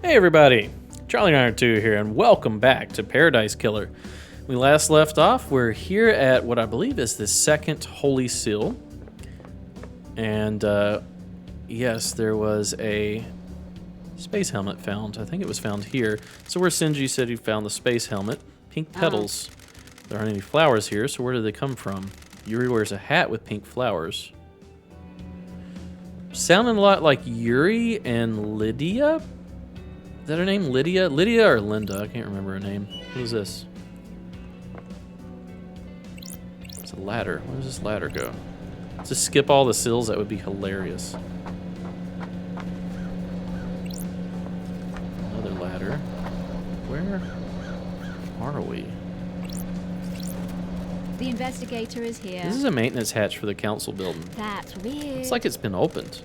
Hey everybody, Charlie Iron 2 here, and welcome back to Paradise Killer. We last left off, we're here at what I believe is the second Holy Seal. And yes, there was a space helmet found. I think it was found here. So where Sinji said he found the space helmet. Pink petals. There aren't any flowers here, so where did they come from? Yuri wears a hat with pink flowers. Sounding a lot like Yuri and Lydia? Is that her name? Lydia? Lydia or Linda? I can't remember her name. What is this? It's a ladder. Where does this ladder go? Just skip all the sills? That would be hilarious. Another ladder. Where are we? The investigator is here. This is a maintenance hatch for the council building. That's weird. It's like it's been opened.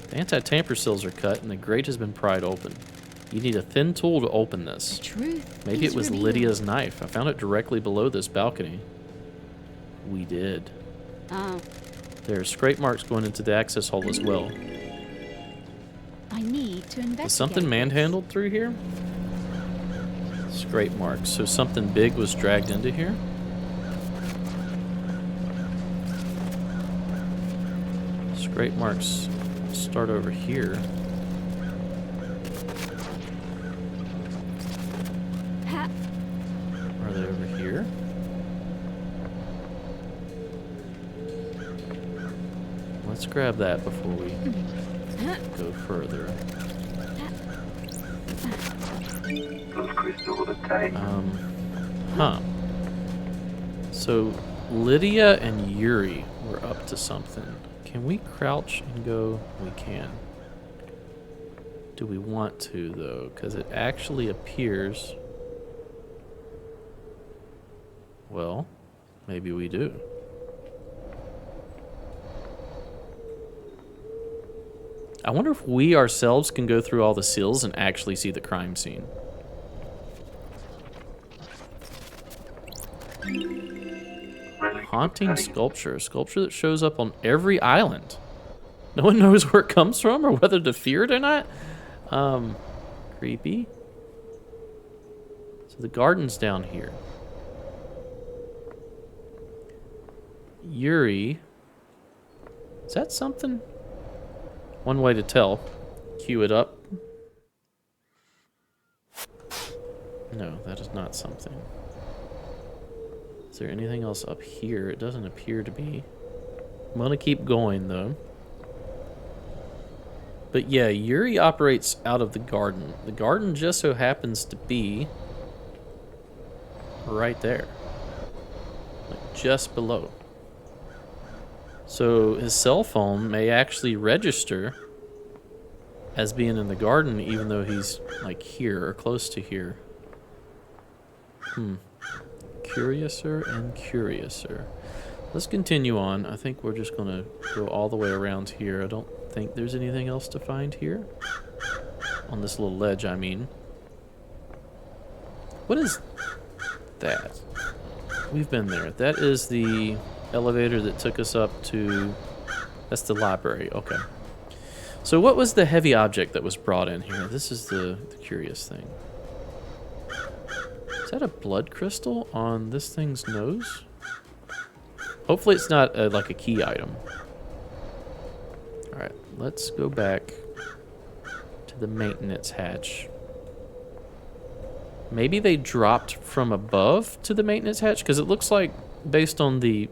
The anti-tamper seals are cut and the grate has been pried open. You need a thin tool to open this. The truth. Maybe it was revealed. Lydia's knife. I found it directly below this balcony. We did. Oh, There are scrape marks going into the access hole as well. I need to investigate. Was something manhandled through here? Scrape marks. So something big was dragged into here? Scrape marks start over here. Ha. Are they over here? Let's grab that before we go further. Huh. So Lydia and Yuri were up to something. Can we crouch and go? We can. Do we want to, though? Because it actually appears... Well, maybe we do. I wonder if we ourselves can go through all the seals and actually see the crime scene. Haunting sculpture. A sculpture that shows up on every island. No one knows where it comes from or whether to fear it or not. Creepy. So the garden's down here. Yuri. Is that something? One way to tell. Cue it up. No, that is not something. Is there anything else up here? It doesn't appear to be. I'm gonna keep going though. But yeah, Yuri operates out of the garden. The garden just so happens to be right there. Like just below. So his cell phone may actually register as being in the garden even though he's like here or close to here. Curiouser and curiouser. Let's continue on. I think we're just gonna go all the way around here. I don't think there's anything else to find here. On this little ledge, I mean. What is that? We've been there. That is the elevator that took us up to... That's the library. Okay. So what was the heavy object that was brought in here? This is the curious thing. Is that a blood crystal on this thing's nose? Hopefully it's not like a key item. Alright, let's go back to the maintenance hatch. Maybe they dropped from above to the maintenance hatch? Because it looks like, based on the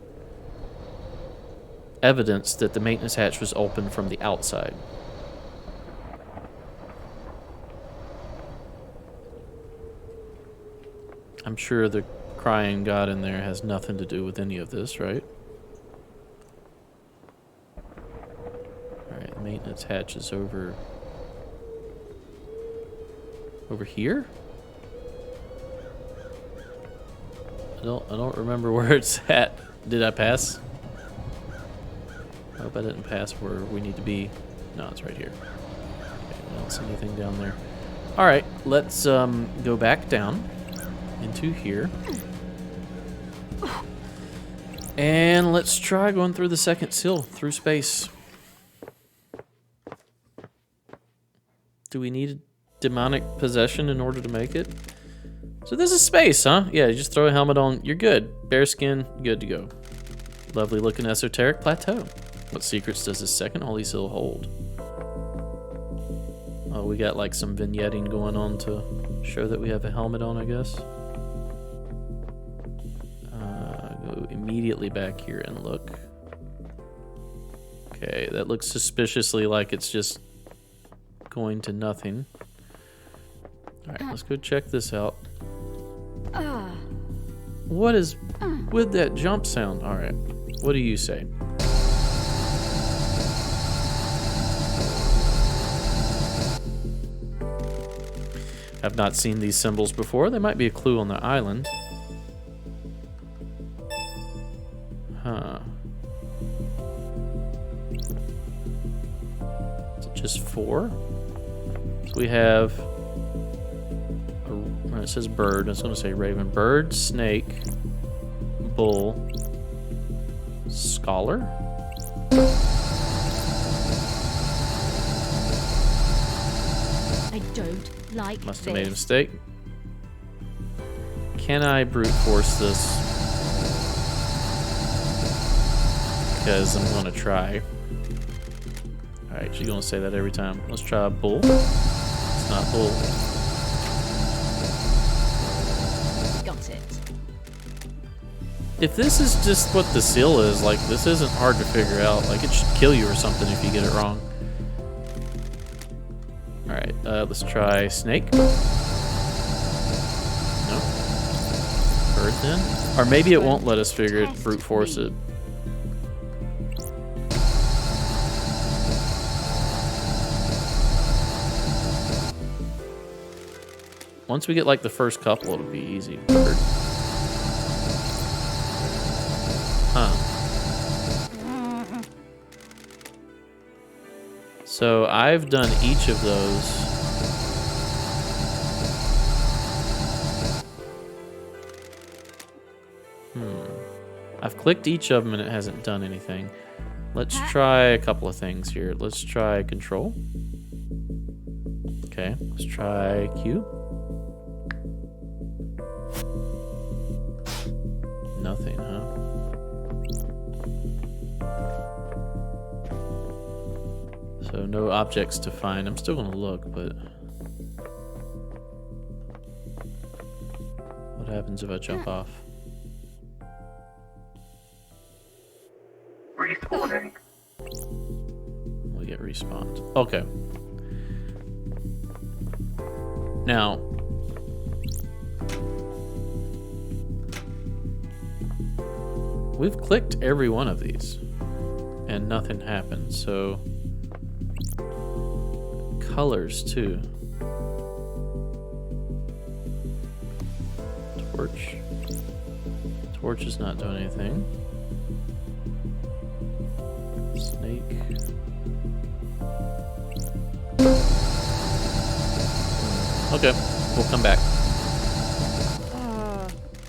evidence, that the maintenance hatch was open from the outside. I'm sure the crying god in there has nothing to do with any of this, right? Alright, maintenance hatch is over here? I don't remember where it's at. Did I pass? I hope I didn't pass where we need to be. No, it's right here. Okay, I don't see anything down there. Alright, let's go back down into here. And let's try going through the second seal, through space. Do we need demonic possession in order to make it. So this is space, huh? Yeah, you just throw a helmet on, you're good. Bare skin, good to go. Lovely looking esoteric plateau. What secrets does this second holy seal hold? Oh, we got like some vignetting going on to show that we have a helmet on, I guess. Go immediately back here and look. Okay, that looks suspiciously like it's just going to nothing. Alright, let's go check this out. What is with that jump sound? Alright, what do you say? I've not seen these symbols before. They might be a clue on the island. Huh. Is it just 4? So we have... it says bird. I was going to say raven. Bird, snake, bull, scholar? I don't like Must have made a mistake. Can I brute force this? Because I'm going to try. Alright, she's going to say that every time. Let's try bull. It's not bull. Got it. If this is just what the seal is, like, this isn't hard to figure out. Like, it should kill you or something if you get it wrong. Alright, let's try snake. No. Bird then? Or maybe it won't let us figure it, brute force it. Once we get like the first couple, it'll be easy. Bird. Huh. So I've done each of those. I've clicked each of them and it hasn't done anything. Let's try a couple of things here. Let's try control. Okay, let's try Q. Nothing, huh? So no objects to find. I'm still gonna look, but what happens if I jump off? Respawning. We get respawned. Okay. Now, we've clicked every one of these and nothing happened, so colors too. Torch. Torch is not doing anything. Snake. Okay, we'll come back.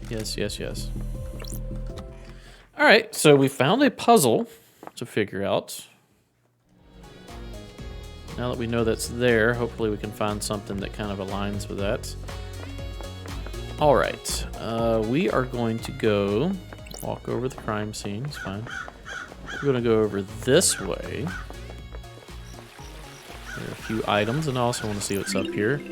Yes, yes, yes. Alright, so we found a puzzle to figure out. Now that we know that's there, hopefully we can find something that kind of aligns with that. Alright, we are going to go walk over the crime scene. It's fine. We're going to go over this way. There are a few items, and I also want to see what's up here.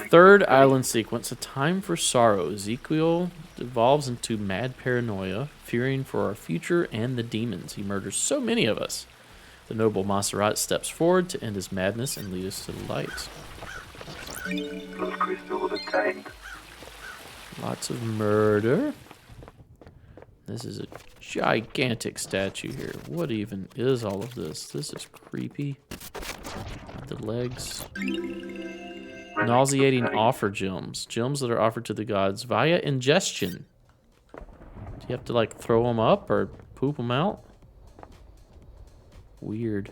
Third island sequence, A Time for Sorrow. Ezekiel devolves into mad paranoia, fearing for our future and the demons. He murders so many of us. The noble Maserat steps forward to end his madness and lead us to the light. Blood crystal obtained. Lots of murder. This is a gigantic statue here. What even is all of this? This is creepy. The legs. Nauseating offer gems. Gems that are offered to the gods via ingestion. Do you have to like throw them up or poop them out? Weird.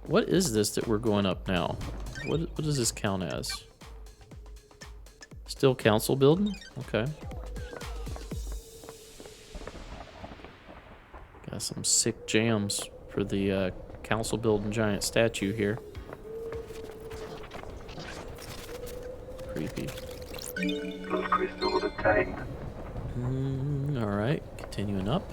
What is this that we're going up now? What does this count as? Still council building? Okay. Got some sick jams for the council building giant statue here. creepy. Those crystals obtained. Alright, continuing up.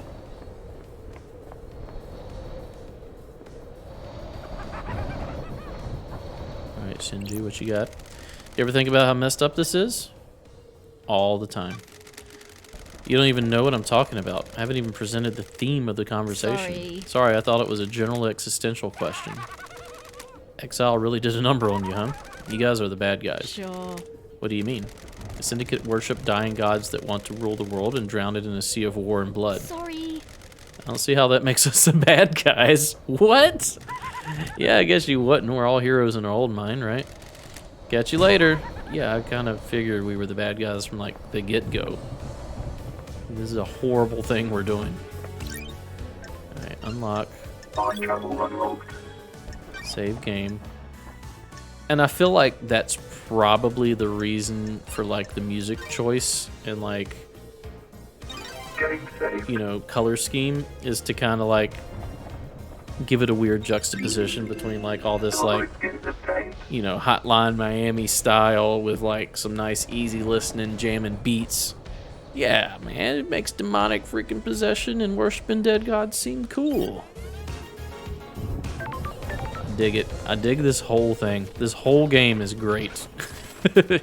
Alright, Shinji, what you got? You ever think about how messed up this is? All the time. You don't even know what I'm talking about. I haven't even presented the theme of the conversation. Sorry, I thought it was a general existential question. Exile really did a number on you, huh? You guys are the bad guys. Sure. What do you mean? The Syndicate worship dying gods that want to rule the world and drown it in a sea of war and blood. Sorry. I don't see how that makes us the bad guys. What? Yeah, I guess you wouldn't. We're all heroes in our old mind, right? Catch you later. Yeah, I kind of figured we were the bad guys from, like, the get-go. This is a horrible thing we're doing. Alright, unlock. Time travel unlocked. Save game. And I feel like that's probably the reason for, like, the music choice and, like, Game saved. you know, color scheme is to kind of, like, give it a weird juxtaposition between, like, all this, like, Skins obtained. you know, Hotline Miami style with, like, some nice, easy listening, jamming beats. Yeah, man, it makes demonic freaking possession and worshiping dead gods seem cool. Dig it. I dig this whole thing. This whole game is great. I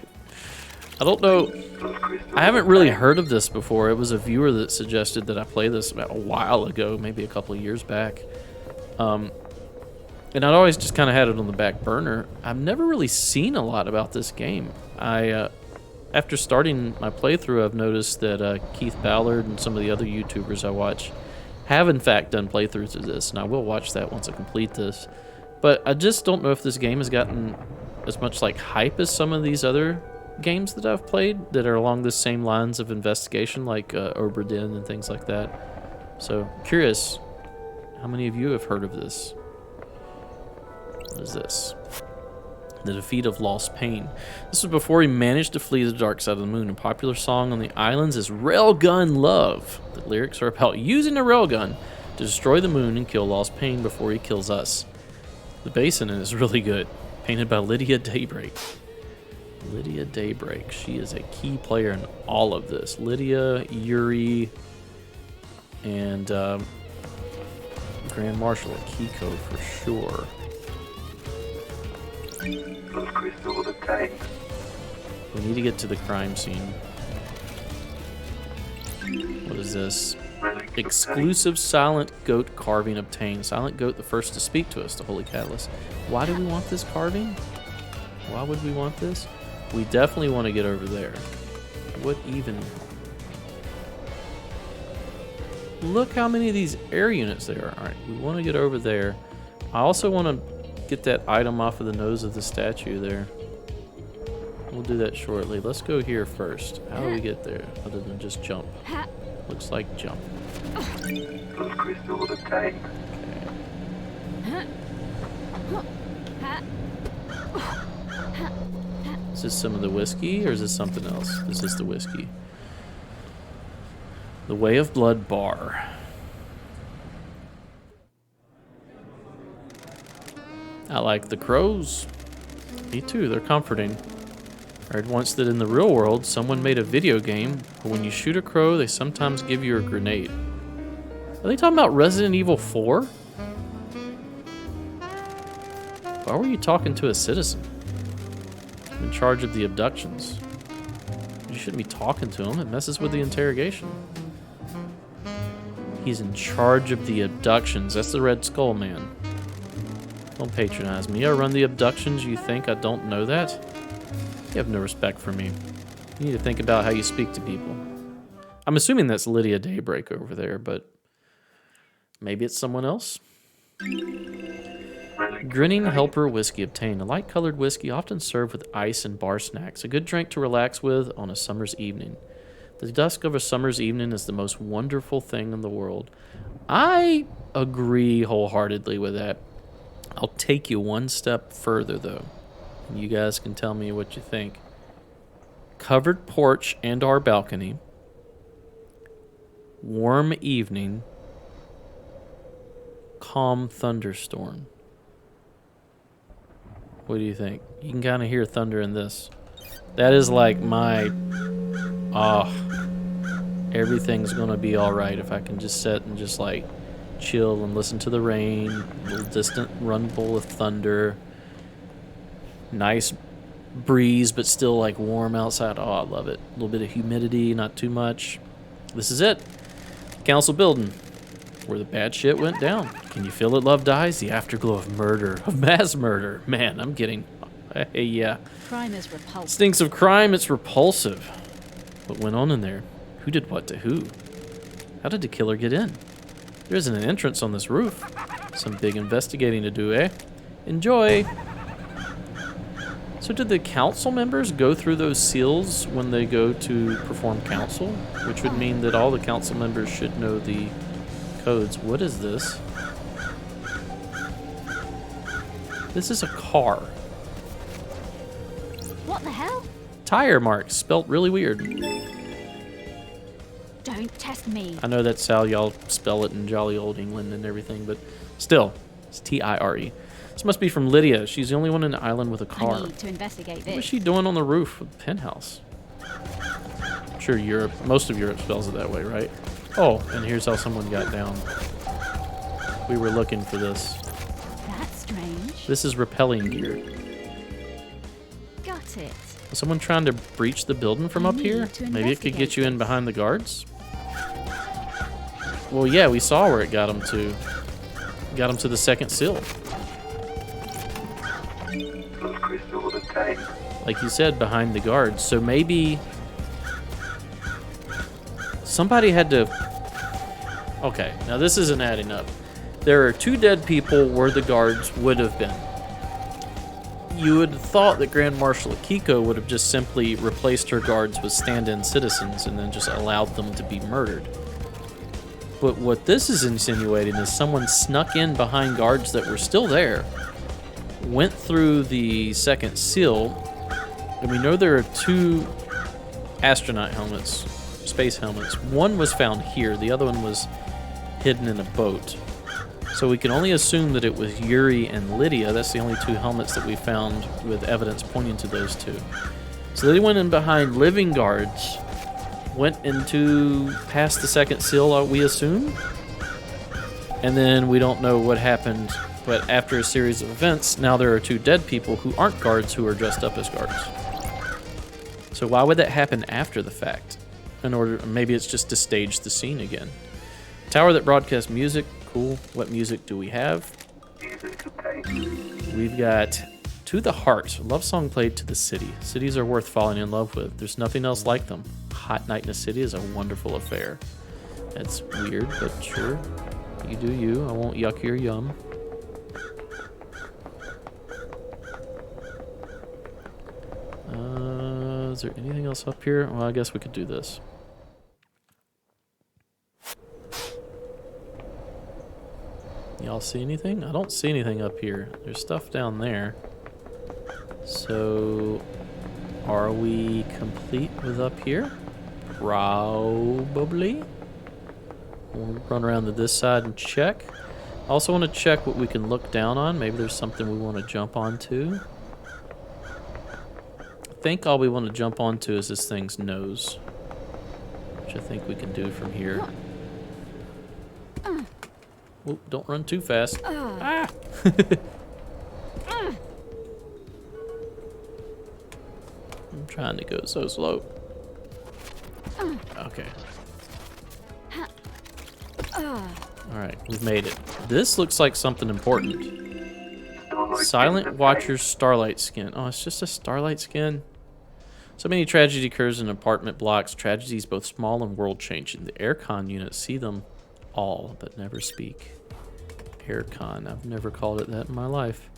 don't know. Those crystals I haven't really heard of this before. It was a viewer that suggested that I play this about a while ago, maybe a couple of years back. And I'd always just kind of had it on the back burner. I've never really seen a lot about this game. After starting my playthrough, I've noticed that Keith Ballard and some of the other YouTubers I watch have in fact done playthroughs of this, and I will watch that once I complete this. But I just don't know if this game has gotten as much like hype as some of these other games that I've played that are along the same lines of investigation, like Obra Dinn and things like that. So, curious, how many of you have heard of this? What is this? The Defeat of Lost Pain. This was before he managed to flee the dark side of the moon. A popular song on the islands is Railgun Love. The lyrics are about using a railgun to destroy the moon and kill Lost Pain before he kills us. The bass in it is really good. Painted by Lydia Daybreak. Lydia Daybreak. She is a key player in all of this. Lydia, Yuri, and Grand Marshal, a key code for sure. Those crystals obtained. We need to get to the crime scene. What is this? Relics Exclusive silent goat carving obtained. Silent goat, the first to speak to us, the Holy Catalyst. Why do we want this carving? Why would we want this? We definitely want to get over there. What even? Look how many of these air units there are. Alright, we want to get over there. I also want to get that item off of the nose of the statue there. We'll do that shortly. Let's go here first. How do we get there other than just jump? Looks like jump. Those crystals obtained. Is this some of the whiskey or is this something else? This is the whiskey. The Way of Blood bar. I like the crows. Me too, they're comforting. I heard once that in the real world, someone made a video game where when you shoot a crow, they sometimes give you a grenade. Are they talking about Resident Evil 4? Why were you talking to a citizen? I'm in charge of the abductions. You shouldn't be talking to him, it messes with the interrogation. He's in charge of the abductions. That's the Red Skull Man. Don't patronize me. I run the abductions. You think I don't know that? You have no respect for me. You need to think about how you speak to people. I'm assuming that's Lydia Daybreak over there, but maybe it's someone else? Grinning Helper whiskey obtained. A light-colored whiskey often served with ice and bar snacks. A good drink to relax with on a summer's evening. The dusk of a summer's evening is the most wonderful thing in the world. I agree wholeheartedly with that. I'll take you one step further, though. You guys can tell me what you think. Covered porch and our balcony. Warm evening. Calm thunderstorm. What do you think? You can kind of hear thunder in this. That is like my... Oh, everything's gonna be alright if I can just sit and just like chill and listen to the rain, a little distant rumble of thunder, nice breeze but still like warm outside. Oh, I love it. A little bit of humidity, not too much. This is it. Council building, where the bad shit went down. Can you feel it, love dies? The afterglow of murder, of mass murder. Man, I'm getting... Hey, yeah. Crime is repulsive. Stinks of crime, it's repulsive. What went on in there? Who did what to who? How did the killer get in? There isn't an entrance on this roof. Some big investigating to do, eh? Enjoy! So did the council members go through those seals when they go to perform council? Which would mean that all the council members should know the codes. What is this? This is a car. What the hell? Tire marks, spelt really weird. Don't test me. I know that's how y'all spell it in jolly old England and everything, but still, it's T-I-R-E. This must be from Lydia. She's the only one in the island with a car. I need to investigate this. What was she doing on the roof of the penthouse? I'm sure Europe, most of Europe spells it that way, right? Oh, and here's how someone got down. We were looking for this. That's strange. This is repelling gear. Got it. Was someone trying to breach the building from up here? Maybe it could get you in behind the guards? Well, yeah, we saw where it got him to. Got him to the second sill. Plus crystal obtained. Like you said, behind the guards. So maybe somebody had to... Okay, now this isn't adding up. There are 2 dead people where the guards would have been. You would have thought that Grand Marshal Akiko would have just simply replaced her guards with stand-in citizens and then just allowed them to be murdered. But what this is insinuating is someone snuck in behind guards that were still there, went through the second seal, and we know there are 2 astronaut helmets, space helmets. One was found here, the other one was hidden in a boat. So we can only assume that it was Yuri and Lydia. That's the only 2 helmets that we found with evidence pointing to those 2. So they went in behind living guards, went into past the second seal, we assume. And then we don't know what happened, but after a series of events, now there are 2 dead people who aren't guards who are dressed up as guards. So why would that happen after the fact? Maybe it's just to stage the scene again. Tower that broadcasts music. Cool. What music do we have? Music obtained. We've got To the Heart, a love song played to the city. Cities are worth falling in love with. There's nothing else like them. A hot night in a city is a wonderful affair. That's weird, but sure. You do you. I won't yuck your yum. Is there anything else up here? Well, I guess we could do this. Y'all see anything? I don't see anything up here. There's stuff down there. So, are we complete with up here? Probably. We'll run around to this side and check. I also want to check what we can look down on. Maybe there's something we want to jump onto. I think all we want to jump onto is this thing's nose, which I think we can do from here. Oop, don't run too fast. Ah! I'm trying to go so slow. Okay. Alright, we've made it. This looks like something important. Starlight Silent obtained. Watcher's Starlight Skin. Oh, it's just a Starlight Skin? So many tragedy occurs in apartment blocks. Tragedies both small and world-changing. The aircon units see them all, but never speak. Aircon. I've never called it that in my life.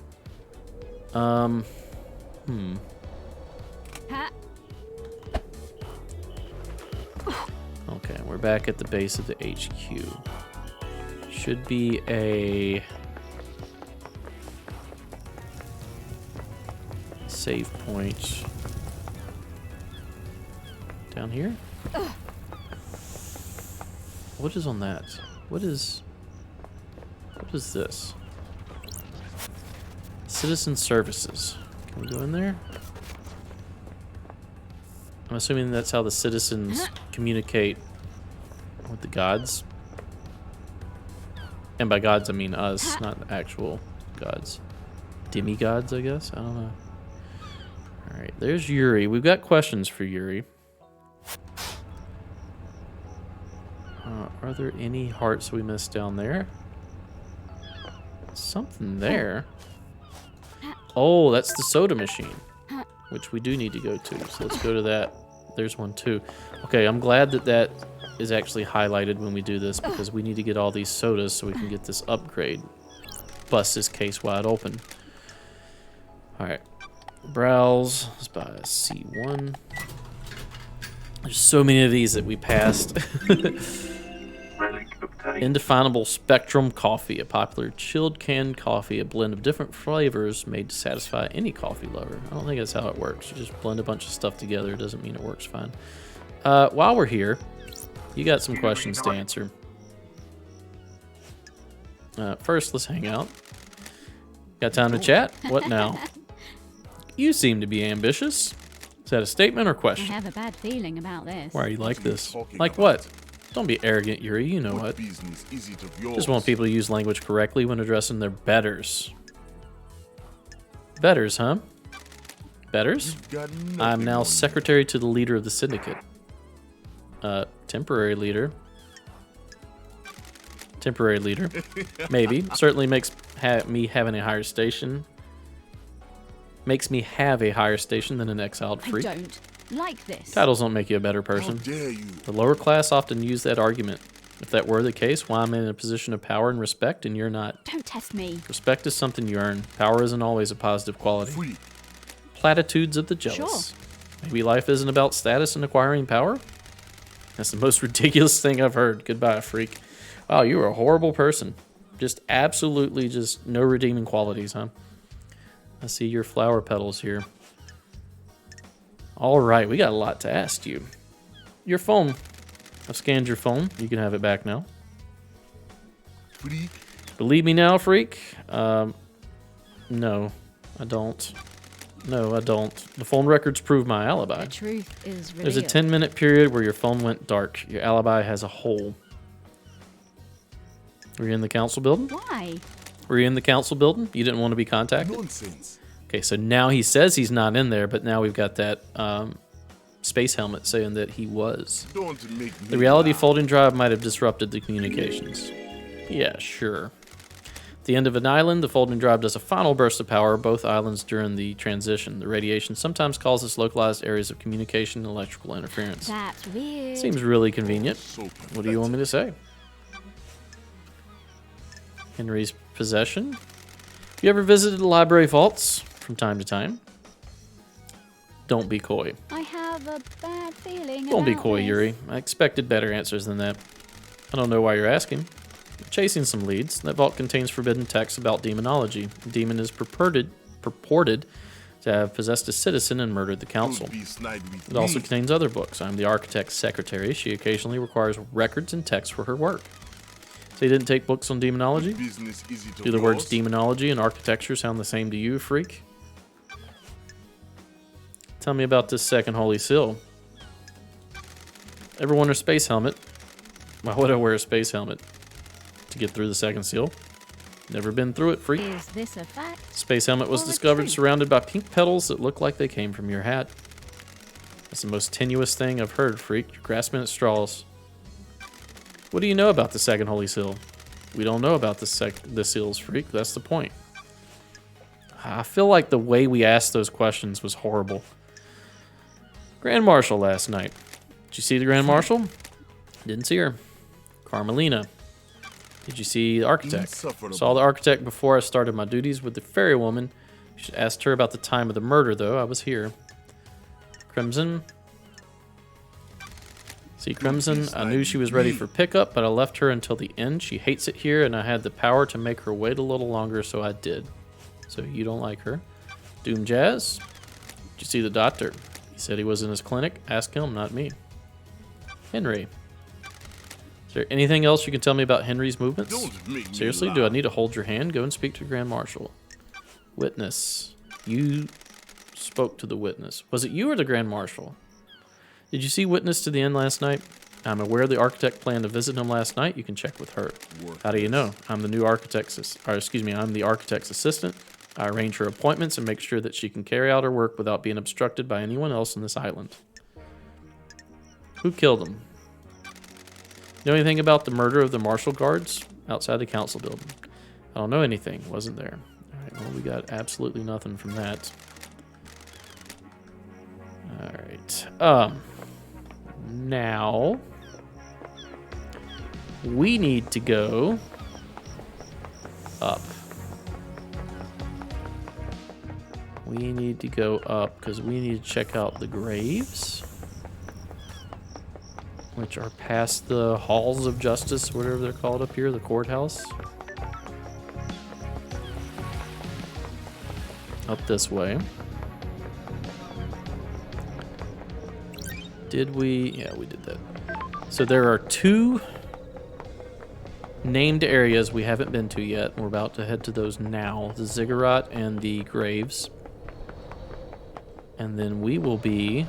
Okay, we're back at the base of the HQ. Should be a save point down here. What is on that? What is this? Citizen services. Can we go in there? I'm assuming that's how the citizens communicate with the gods. And by gods, I mean us, not actual gods. Demigods, I guess? I don't know. Alright, there's Yuri. We've got questions for Yuri. Are there any hearts we missed down there? Something there. Oh, that's the soda machine, which we do need to go to. So let's go to that. There's one too. Okay, I'm glad that that is actually highlighted when we do this because we need to get all these sodas so we can get this upgrade. Bust this case wide open. Alright. Browse. Let's buy a C1. There's so many of these that we passed. Relic obtained. Indefinable Spectrum Coffee, a popular chilled canned coffee, a blend of different flavors made to satisfy any coffee lover. I don't think that's how it works. You just blend a bunch of stuff together. It doesn't mean it works fine. While we're here, you got some questions to answer. First, let's hang out. Got time to chat? What now? You seem to be ambitious. Is that a statement or I question? have a bad feeling about this. Why are you like this? Like what? Don't be arrogant, Yuri. You know what. Business is it of yours? Just want people to use language correctly when addressing their betters. Betters, huh? Betters? You've got nothing I'm now on secretary to the leader of the syndicate. Temporary leader. Temporary leader. Maybe. Certainly makes me having a higher station. Makes me have a higher station than an exiled I freak. don't like this. Titles don't make you a better you. How person. dare you? The lower class often use that argument. If that were the case, why am I in a position of power and respect and you're not? Don't test me. Respect is something you earn. Power isn't always a positive quality. Free. Platitudes of the jealous. Maybe life isn't about status and acquiring power? That's the most ridiculous thing I've heard. Goodbye, freak. Wow, you are a horrible person. Just absolutely just no redeeming qualities, huh? I see your flower petals here. All right, we got a lot to ask you. Your phone. I've scanned your phone. You can have it back now. Free. Believe me now, freak? No, I don't. No, I don't. The phone records prove my alibi. The truth is revealed. There's a 10-minute period where your phone went dark. Your alibi has a hole. Were you in the council building? Why? Were you in the council building? You didn't want to be contacted? Nonsense. Okay, so now he says he's not in there, but now we've got that space helmet saying that he was. Don't make me The reality laugh. folding drive might have disrupted the communications. Yeah, sure. At the end of an island, the folding drive does a final burst of power, both islands during the transition. The radiation sometimes causes localized areas of communication and electrical interference. That's weird. Seems really convenient. So What do you want me to say? Henry's possession. Have you ever visited the library vaults from time to time? Don't be coy. I have a bad feeling Don't be about coy, this. Yuri. I expected better answers than that. I don't know why you're asking. I'm chasing some leads. That vault contains forbidden texts about demonology. The demon is purported to have possessed a citizen and murdered the council. Don't be snide with It also me. contains other books. I'm the architect's secretary. She occasionally requires records and texts for her work. So you didn't take books on demonology? Business is it of Do the words yours? demonology and architecture sound the same to you, freak? Tell me about this second holy seal. Ever wonder space helmet? Why would I wear a space helmet? To get through the second seal? Never been through it, freak. Is this a fact? Space helmet was Or a discovered truth? surrounded by pink petals that look like they came from your hat. That's the most tenuous thing I've heard, freak. You're grasping at straws. What do you know about the second holy seal? We don't know about the seals, freak. That's the point. I feel like the way we asked those questions was horrible. Grand Marshal last night. Did you see the Grand Marshal? Didn't see her. Carmelina. Did you see the architect? Insufferable. Saw the architect before I started my duties with the fairy woman. You should ask her about the time of the murder, though. I was here. Crimson. See, Crimson, I knew she was ready for pickup, but I left her until the end. She hates it here, and I had the power to make her wait a little longer, so I did. So you don't like her. Doom Jazz. Did you see the doctor? He said he was in his clinic. Ask him, not me. Henry. Is there anything else you can tell me about Henry's movements? Don't make me Seriously, laugh. do I need to hold your hand? Go and speak to the Grand Marshal. Witness. You spoke to the witness. Was it you or the Grand Marshal? Did you see Witness to the End last night? I'm aware the architect planned to visit him last night. You can check with her. How do you know? I'm the new architect's, I'm the architect's assistant. I arrange her appointments and make sure that she can carry out her work without being obstructed by anyone else on this island. Who killed him? Know anything about the murder of the marshal guards outside the council building? I don't know anything. Wasn't there. All right, well, we got absolutely nothing from that. All right. Now we need to go up. We need to go up because we need to check out the graves, which are past the halls of justice, whatever they're called up here, the courthouse. Up this way. Did we? Yeah, we did that. So there are 2 named areas we haven't been to yet. We're about to head to those now. The Ziggurat and the graves. And then we will be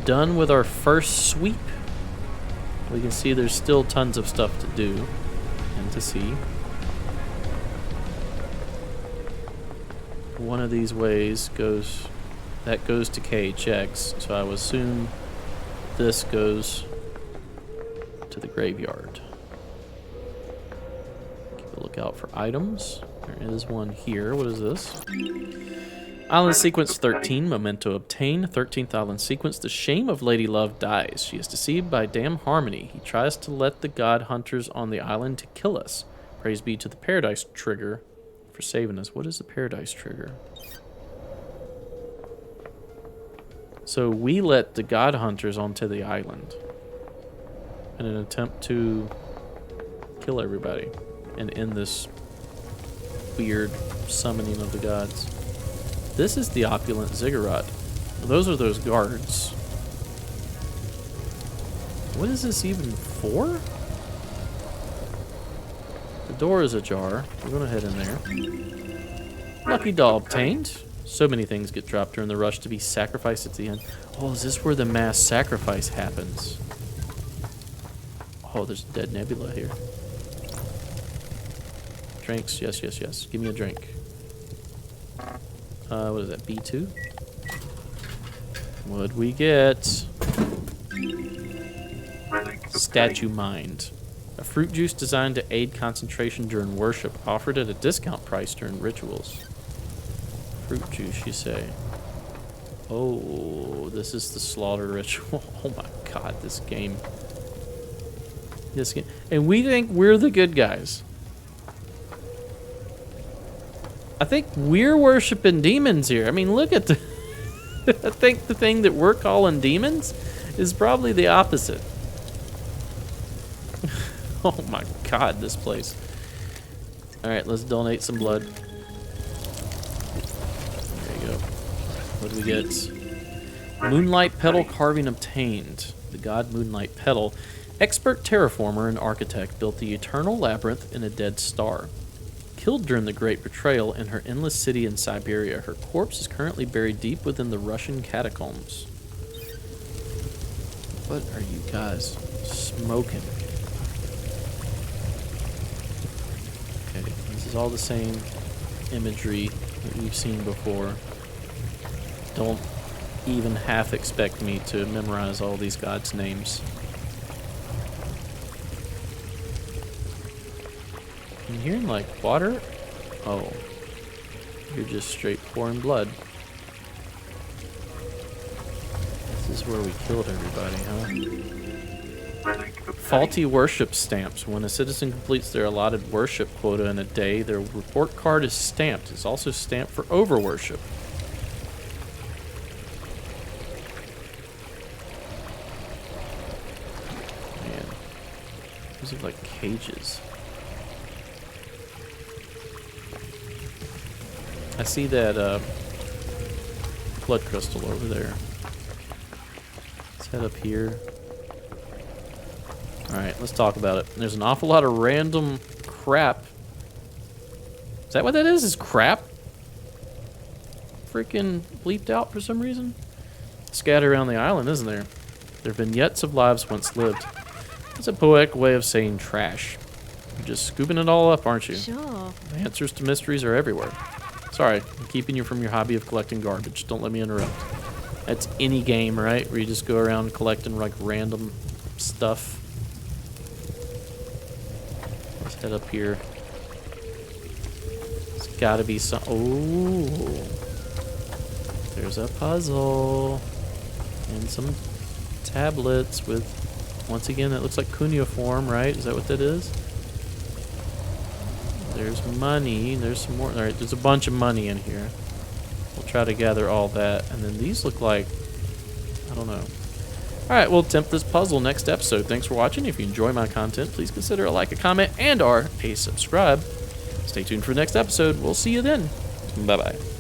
done with our first sweep. We can see there's still tons of stuff to do and to see. One of these ways goes to KHX, so I would assume this goes to the graveyard. Keep a lookout for items. There is one here. What is this? Island sequence 13, memento obtained. 13th island sequence, the shame of Lady Love dies. She is deceived by Damn Harmony. He tries to let the god hunters on the island to kill us. Praise be to the Paradise Trigger for saving us. What is the Paradise Trigger? So we let the god hunters onto the island in an attempt to kill everybody and end this weird summoning of the gods. This is the Opulent Ziggurat. Those are those guards. What is this even for? The door is ajar. We're going to head in there. Lucky doll obtained. So many things get dropped during the rush to be sacrificed at the end. Oh, is this where the mass sacrifice happens? Oh, there's a dead nebula here. Drinks. Yes, yes, yes. Give me a drink. What is that? B2? What'd we get? Statue Mind. A fruit juice designed to aid concentration during worship, offered at a discount price during rituals. Fruit juice, you say? Oh, this is the slaughter ritual. Oh my god, this game. This game. And we think we're the good guys. I think we're worshiping demons here. I mean, look at the... I think the thing that we're calling demons is probably the opposite. Oh my god, this place. Alright, let's donate some blood. There you go. What do we get? Moonlight Petal carving obtained. The god Moonlight Petal, expert terraformer and architect, built the eternal labyrinth in a dead star. Killed during the Great Betrayal in her endless city in Siberia, her corpse is currently buried deep within the Russian catacombs. What are you guys smoking? Okay, this is all the same imagery that we've seen before. Don't even half expect me to memorize all these gods' names. I'm hearing like water. Oh, you're just straight pouring blood. This is where we killed everybody, huh? Faulty worship stamps. When a citizen completes their allotted worship quota in a day, their report card is stamped. It's also stamped for overworship. Man, these are like cages. I see that blood crystal over there. Let's head up here. Alright, let's talk about it. There's an awful lot of random crap. Is that what that is? Is crap? Freaking bleeped out for some reason? scattered around the island, isn't there? There are vignettes of lives once lived. It's a poetic way of saying trash. You're just scooping it all up, aren't you? Sure. The answers to mysteries are everywhere. Sorry, I'm keeping you from your hobby of collecting garbage. Don't let me interrupt. That's any game, right? Where you just go around collecting like random stuff. Let's head up here. There's gotta be some. Oh, there's a puzzle and some tablets with. Once again, that looks like cuneiform, right? Is that what that is? There's money. There's some more. All right, there's a bunch of money in here. We'll try to gather all that. And then these look like, I don't know. All right, we'll attempt this puzzle next episode. Thanks for watching. If you enjoy my content, please consider a like, a comment, and/or a subscribe. Stay tuned for the next episode. We'll see you then. Bye-bye.